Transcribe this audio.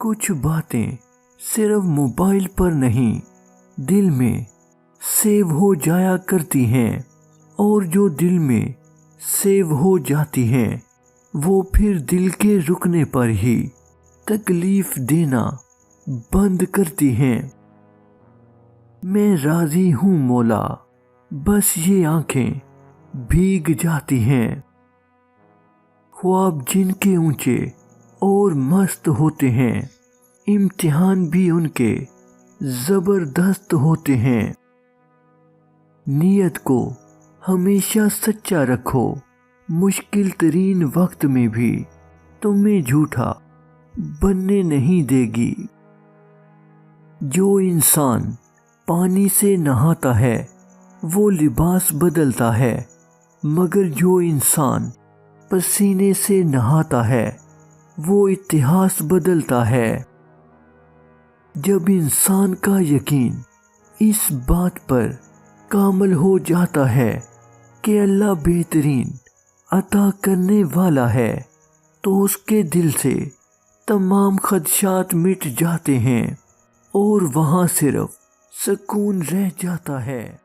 कुछ बातें सिर्फ मोबाइल पर नहीं, दिल में सेव हो जाया करती हैं, और जो दिल में सेव हो जाती हैं वो फिर दिल के रुकने पर ही तकलीफ देना बंद करती हैं। मैं राजी हूँ मौला, बस ये आंखें भीग जाती हैं। ख्वाब जिनके ऊंचे और मस्त होते हैं, इम्तिहान भी उनके जबरदस्त होते हैं। नीयत को हमेशा सच्चा रखो, मुश्किल तरीन वक्त में भी तुम्हें झूठा बनने नहीं देगी। जो इंसान पानी से नहाता है वो लिबास बदलता है, मगर जो इंसान पसीने से नहाता है वो इतिहास बदलता है। जब इंसान का यकीन इस बात पर कामल हो जाता है कि अल्लाह बेहतरीन अता करने वाला है, तो उसके दिल से तमाम खदशात मिट जाते हैं और वहाँ सिर्फ सुकून रह जाता है।